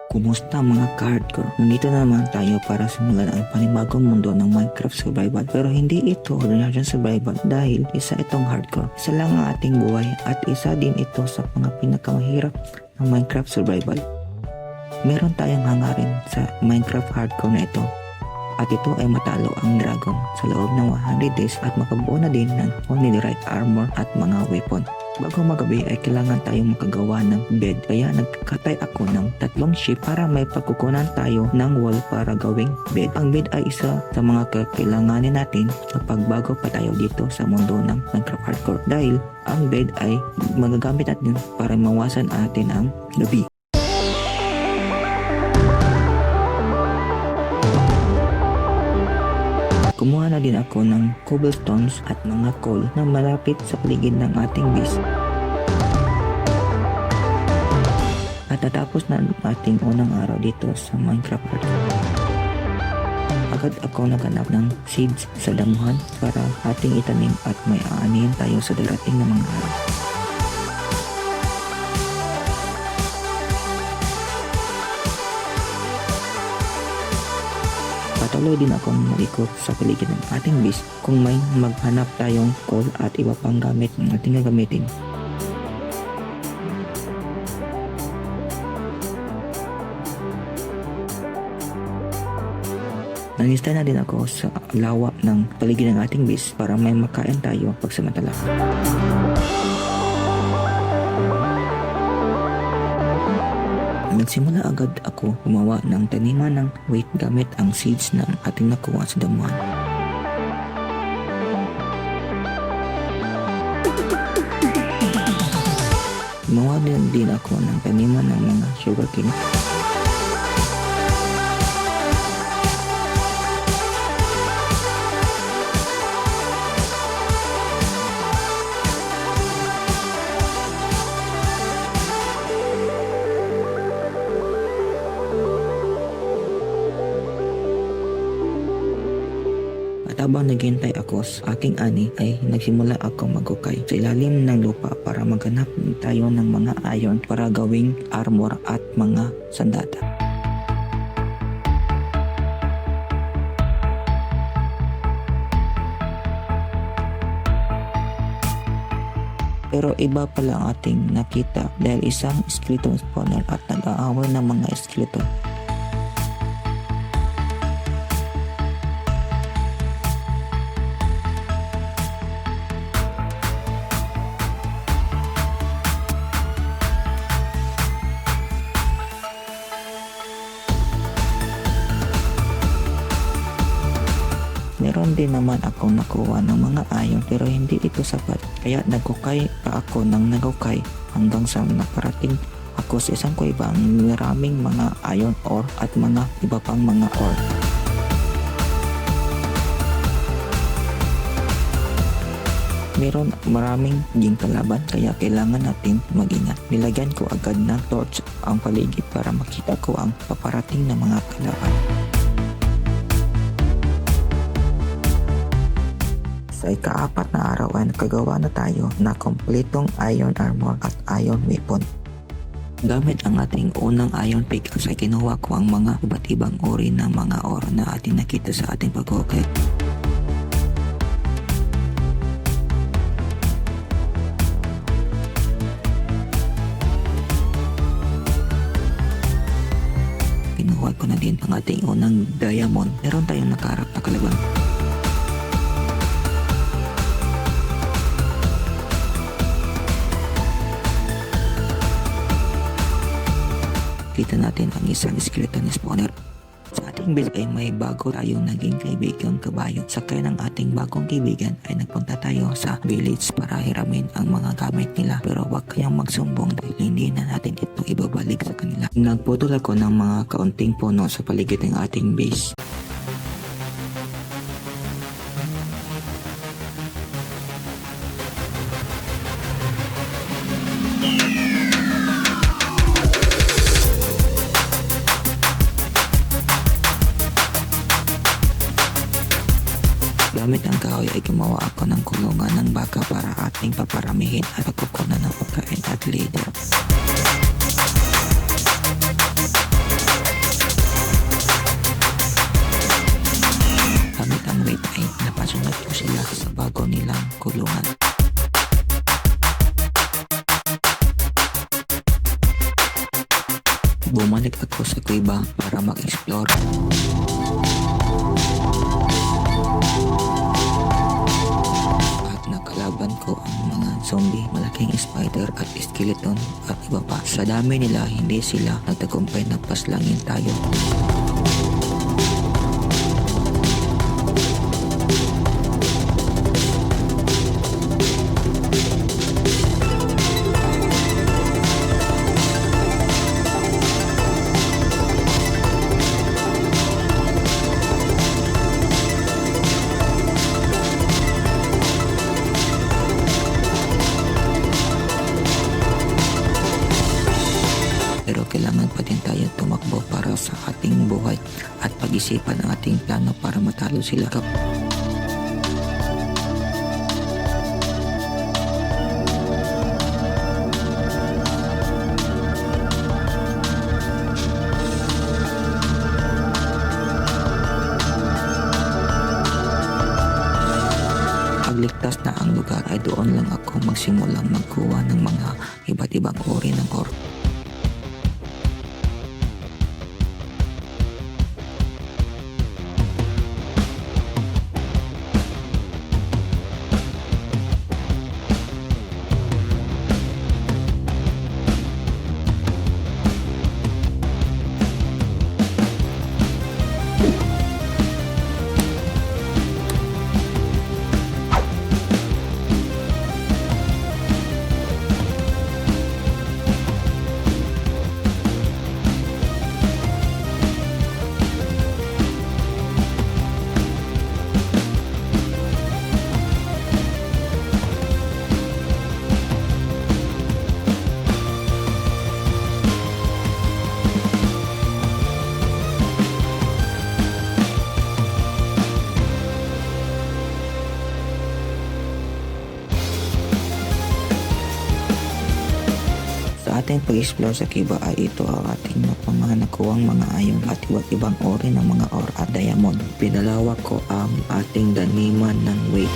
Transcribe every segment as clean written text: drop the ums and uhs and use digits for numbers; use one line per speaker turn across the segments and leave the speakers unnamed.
Kumusta mga ka-hardcore? Nandito naman tayo para simulan ang panibagong mundo ng Minecraft Survival. Pero hindi ito ordinary survival dahil isa itong hardcore. Isa lang ang ating buhay at isa din ito sa mga pinakamahirap ng Minecraft Survival. Meron tayong hangarin sa Minecraft hardcore na ito. At ito ay matalo ang dragon sa loob ng 100 days at makabuo na din ng only the right armor at mga weapon. Bago magabi ay kailangan tayong makagawa ng bed, kaya nagkatay ako ng 3 sheep para may pagkukunan tayo ng wall para gawing bed. Ang bed ay isa sa mga kakailanganin natin kapag bago pa tayo dito sa mundo ng Minecraft Hardcore dahil ang bed ay magagamit natin para mawasan natin ang gabi. Kumuha na din ako ng cobblestones at mga coal na malapit sa paligid ng ating base. At natapos na ating unang araw dito sa Minecraft Hardcore. Agad ako naghanap ng seeds sa damuhan para ating itanim at may aanihin tayo sa darating na mga araw. Patuloy din akong malikot sa paligid ng ating base kung may maghanap tayong coal at iba pang gamit ng ating gagamitin. Nangista na din ako sa lawa ng paligid ng ating base para may makain tayo pagsamantala. Nagsimula agad ako gumawa ng taniman ng wheat gamit ang seeds na ating nakuha sa damuhan. Gumawa din ako ng taniman ng mga sugarcane. At habang naghintay ako sa aking ani ay nagsimula ako magukay sa ilalim ng lupa para maghanap tayo ng mga iron para gawing armor at mga sandata. Pero iba pala ang ating nakita dahil isang skeleton spawner at nag-aaway ng mga skeleton. Meron din naman akong nakuha ng mga iron pero hindi ito sapat kaya nagukay pa ako ng nagukay hanggang sa naparating ako sa isang kuwebang maraming mga iron ore at mga iba pang mga ore. Meron maraming ding kalaban kaya kailangan natin mag-ingat. Nilagyan ko agad ng torch ang paligid para makita ko ang paparating na mga kalaban. Sa ika-4 na araw ay nakagawa na tayo na kompletong iron armor at iron weapon. Gamit ang ating unang iron pickaxe ay kinuha ko ang mga iba't ibang uri ng mga ore na ating nakita sa ating pag-ukay. Kinuha ko na din ang ating unang diamond. Meron tayong nakaharap na kalaban. Kita natin ang isang skeleton spawner. Sa ating base ay may bago tayong naging kaibigang kabayo. Sakay ng ating bagong kaibigan ay nagpunta tayo sa village para hiramin ang mga gamit nila. Pero wag kayong magsumbong dahil hindi na natin ito ibabalik sa kanila. Nagputol ako ng mga kaunting puno sa paligid ng ating base. Gamit ang kahoy ay gumawa ako ng kulungan ng baka para ating paparamihin at pagkukunan ng pagkain at leader. Bumalik ako sa kuweba para mag-explore. At nakalaban ko ang mga zombie, malaking spider at skeleton at iba pa. Sa dami nila, hindi sila nagtagumpay na paslangin tayo. Pero kailangan pa din tayo tumakbo para sa ating buhay at pag-isipan ang ating plano para matalo sila. Pagligtas na ang lugar ay doon lang ako magsimulang magkuha ng mga iba't ibang uri ng ore. Sa ating pag-explore sa Kiba ay ito ang ating mga nakuwang mga ayong at iba't ibang ori ng mga ore at diamond. Pinalawak ko ang ating daniman ng weight.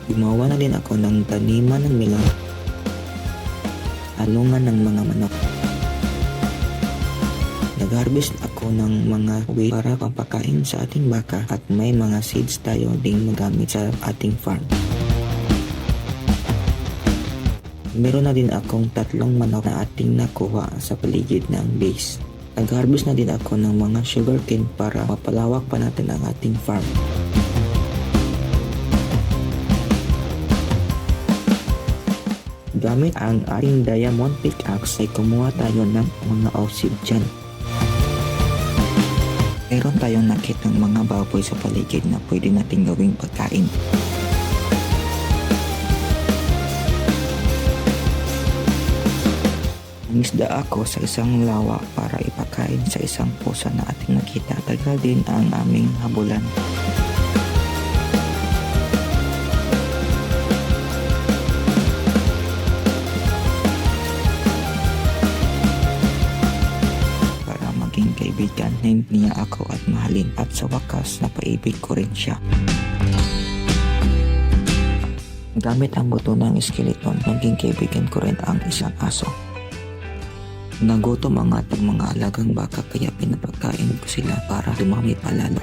Gumawa na din ako ng taniman ng milon, alungan ng mga manok. Nag-harvest ako ng mga wheat para pampakain sa ating baka at may mga seeds tayo ding magamit sa ating farm. Meron na din akong 3 manok na ating nakuha sa paligid ng base. Nag-harvest na din ako ng mga sugarcane para mapalawak pa natin ang ating farm. Gamit ang ating diamond pickaxe ay kumuha tayo ng mga obsidian. Meron tayong nakitang mga baboy sa paligid na pwede nating gawing pagkain. Nangisda ako sa isang lawa para ipakain sa isang pusa na ating nakita. Tagal din ang aming habulan. Para maging kaibigan, niya ako at mahalin at sa wakas napaibig ko rin siya. Gamit ang buto ng skeleton, naging kaibigan ko rin ang isang aso. Nagutom ang ating mga alagang baka kaya pinapagkain ko sila para dumami pa lalo.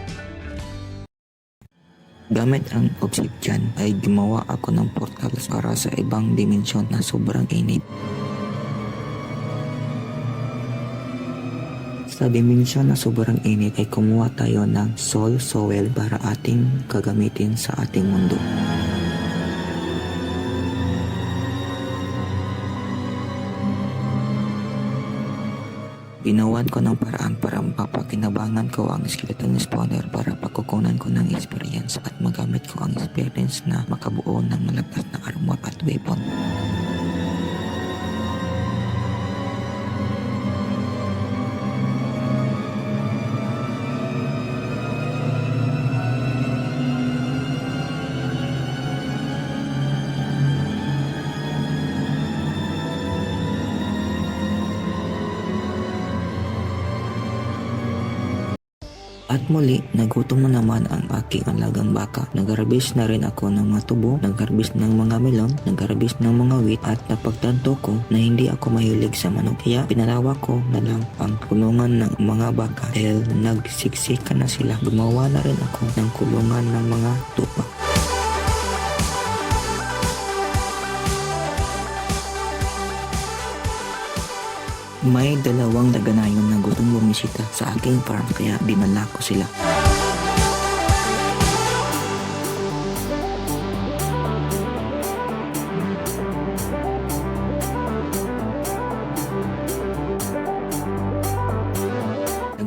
Gamit ang obsidian ay gumawa ako ng portals para sa ibang dimensyon na sobrang init. Sa dimensyon na sobrang init ay kumuha tayo ng soul soil para ating gagamitin sa ating mundo. Ginawan ko ng paraan para mapapakinabangan ko ang skeleton spawner para pagkukunan ko ng experience at magamit ko ang experience na makabuo ng malagtas na armor at weapon. At muli, nagutom na naman ang aking alagang baka. Nag-harvest na rin ako ng mga tubo, nag-harvest ng mga melon, nag-harvest ng mga wheat at napagtanto ko na hindi ako mahilig sa manok. Kaya pinalawak ko na lang ang kulungan ng mga baka dahil nagsiksika na sila. Gumawa na rin ako ng kulungan ng mga tupa. May dalawang daganayon na gustong bumisita sa aking farm kaya dinala ko sila.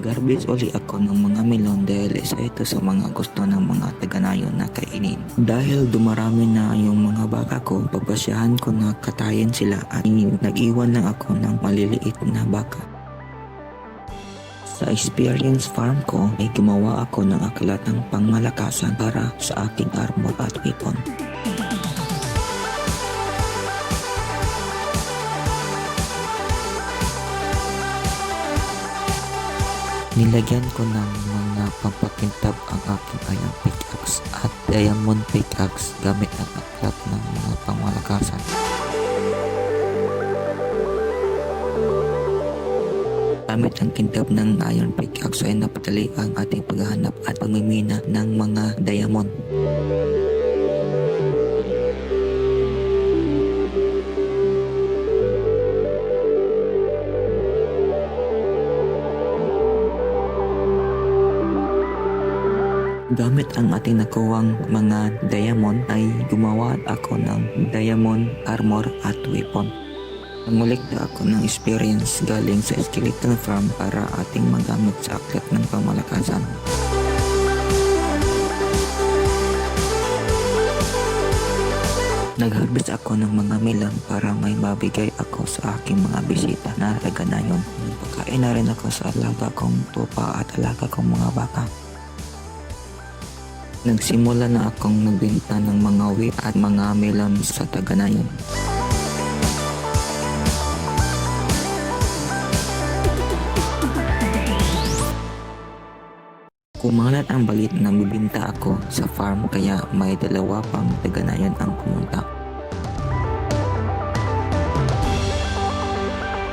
Nag-harvest uli ako ng mga melon dahil isa ito sa mga gusto ng mga taganayon na kainin. Dahil dumarami na yung mga baka ko, pagpasyahan ko na katayin sila at nag-iwan lang ako ng maliliit na baka. Sa experience farm ko ay gumawa ako ng aklatang pangmalakasan para sa aking armor at weapon. Nilagyan ko ng mga pampakintab ang aking iron pickaxe at diamond pickaxe gamit ang aklat ng mga pangmalakasan. Gamit ang kintab ng iron pickaxe ay napadali ang ating paghahanap at pagmimina ng mga diamond. Gamit ang ating nakuwang mga diamond ay gumawa ako ng diamond armor at weapon. Namulikta ako ng experience galing sa skeleton farm para ating magamit sa aklat ng pamalakasan. Nag-harvest ako ng mga melon para may mabigay ako sa aking mga bisita na taganayon. Nagpakain na rin ako sa alaga kong tupa at alaga kong mga baka. Nagsimula na akong nagbenta ng mga wheat at mga melon sa taganayon. Kumalat ang balit na bibinta ako sa farm kaya may dalawa pang taganayon ang pumunta.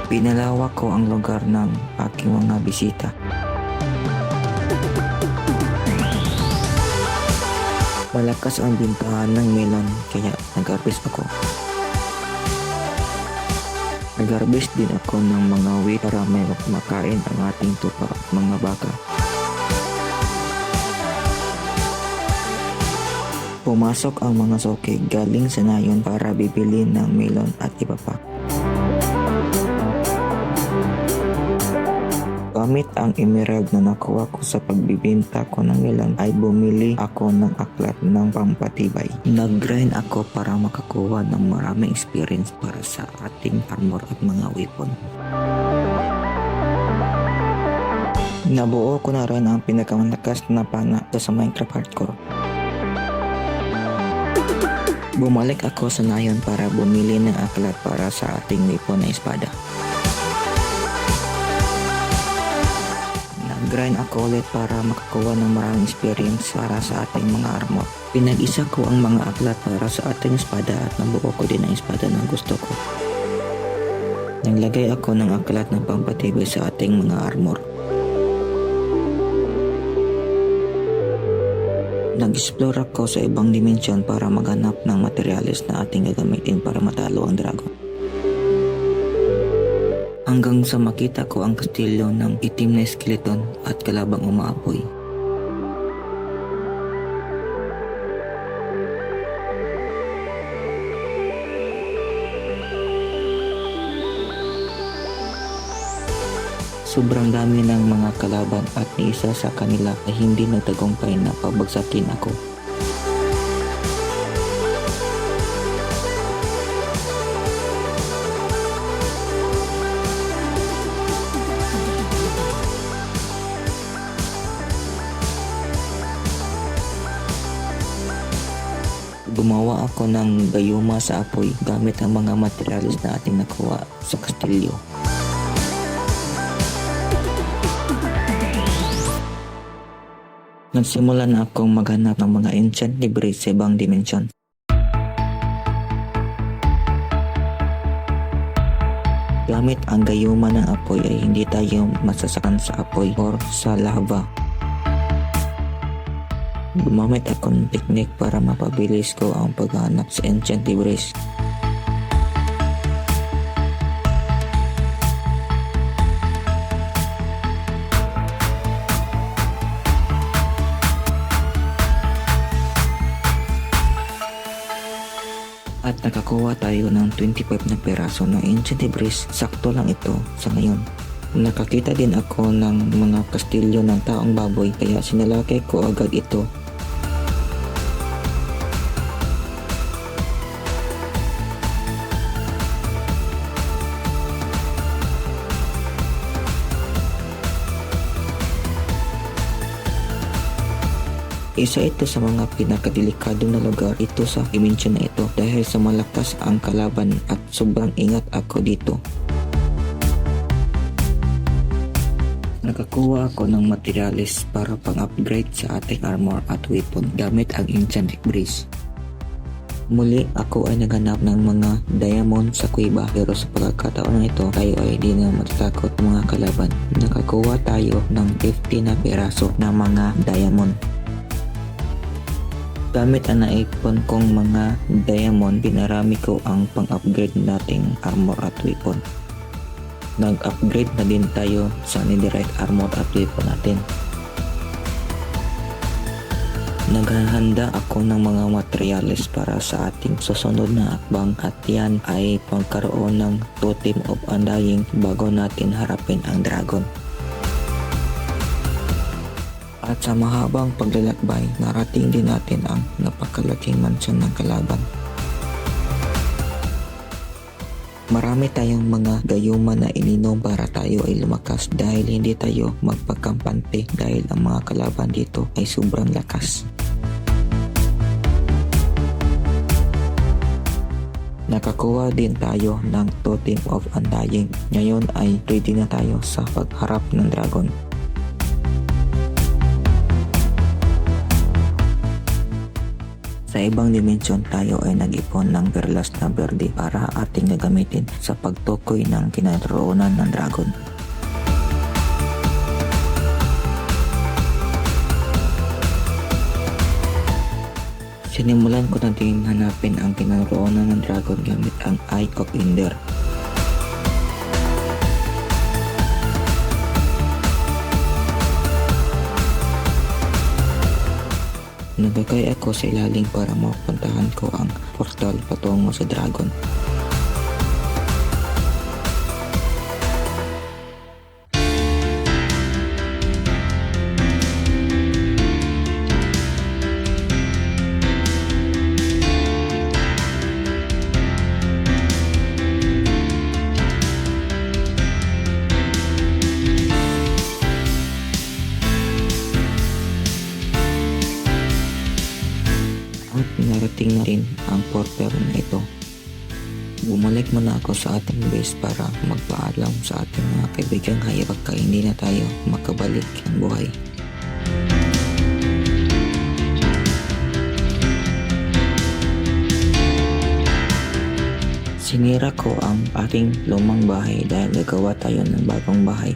Pinalawak ko ang lugar ng aking mga bisita. Malakas ang bintahan ng melon kaya nag-harvest ako. Nag-harvest din ako ng mga wheat para may makain ang ating tupa at mga baka. Pumasok ang mga soke galing sa nayon para bibili ng melon at iba pa. Gamit ang emerald na nakuha ko sa pagbibenta ko ng melon ay bumili ako ng aklat ng pampatibay. Nag-grind ako para makakuha ng maraming experience para sa ating armor at mga weapon. Nabuo ko na rin ang pinakamalakas na pana sa Minecraft Hardcore. Bumalik ako sa nayon para bumili ng aklat para sa ating weapon na espada. Grind ako ulit para makakuha ng maraming experience para sa ating mga armor. Pinag-isa ko ang mga aklat para sa ating espada at nabuo ko din ang espada na gusto ko. Naglagay ako ng aklat ng pampatibay sa ating mga armor. Nag-explore ako sa ibang dimension para maghanap ng materyales na ating gagamitin para matalo ang dragon. Hanggang sa makita ko ang kastilyo ng itim na skeleton at kalabang umaapoy. Sobrang dami ng mga kalaban at ni isa sa kanila ay hindi nagtagumpay na pabagsakin ako. Gumawa ako ng gayuma sa apoy gamit ang mga materialis na ating nakuha sa kastilyo. Nagsimula na akong maghanap ng mga ancient debris sa ibang dimensyon. Gamit ang gayuma ng apoy ay hindi tayo masasakan sa apoy or sa lava. Gumamit ako ng teknik para mapabilis ko ang paghanap sa ancient debris. At nakakuha tayo ng 25 na peraso ng ancient debris. Sakto lang ito sa ngayon. Nakakita din ako ng mga kastilyo ng taong baboy kaya sinalakay ko agad ito. Isa ito sa mga pinakadelikado na lugar ito sa dimensyon na ito dahil sa malakas ang kalaban at sobrang ingat ako dito. Nakakuha ako ng materials para pang-upgrade sa ating armor at weapon gamit ang ancient debris. Muli ako ay naghanap ng mga diamond sa kuweba pero sa pagkakataon na ito tayo ay di na matatakot mga kalaban. Nakakuha tayo ng 50 na peraso ng mga diamond. Gamit ang naipon kong mga diamond, pinarami ko ang pang-upgrade nating armor at weapon. Nag-upgrade na din tayo sa netherite armor at weapon natin. Naghahanda ako ng mga materyales para sa ating susunod na akbang at yan ay pagkaroon ng totem of undying bago natin harapin ang dragon. At sa mahabang paglalakbay, narating din natin ang napakalaking mansyon ng kalaban. Marami tayong mga gayuma na ininom para tayo ay lumakas dahil hindi tayo magpagkampante dahil ang mga kalaban dito ay sobrang lakas. Nakakuha din tayo ng Totem of Undying. Ngayon ay ready na tayo sa pagharap ng dragon. Sa ibang dimensyon tayo ay nag-ipon ng perlas na berde para ating gagamitin sa pagtukoy ng kinaroonan ng dragon. Sinimulan ko na din hanapin ang kinaroonan ng dragon gamit ang Eye of Ender. Nagkakay ako sa ilalim para mapuntahan ko ang portal patungo sa dragon. At narating na rin ang portal na ito. Bumalik muna ako sa ating base para magpaalam sa ating mga kaibigang hayop pagka hindi na tayo makabalik ng buhay. Sinira ko ang ating lumang bahay dahil gagawa tayo ng bagong bahay.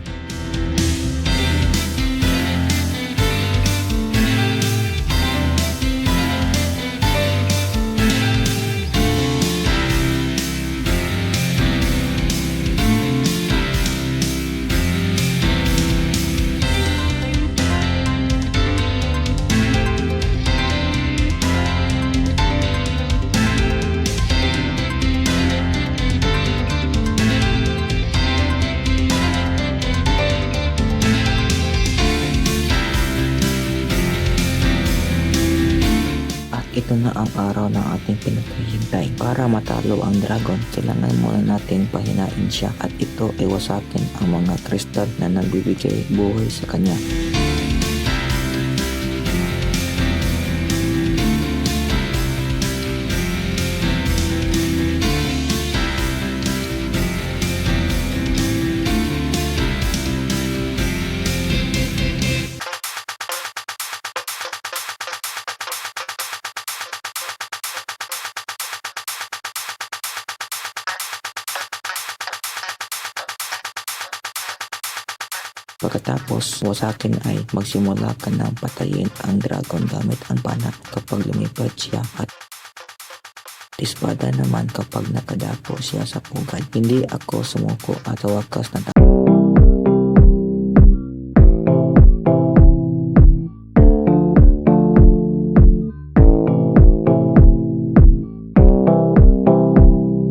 Ito na ang araw ng ating pinaghihintay. Para matalo ang dragon, kailangan muna natin pahinain siya at ito ay wasakin ang mga kristal na nagbibigay buhay sa kanya. Pagkatapos, sa akin ay magsimula ka na patayin ang dragon gamit ang banat kapag lumipad siya at espada naman kapag nakadapo siya sa pugad. Hindi ako sumuko at wakas na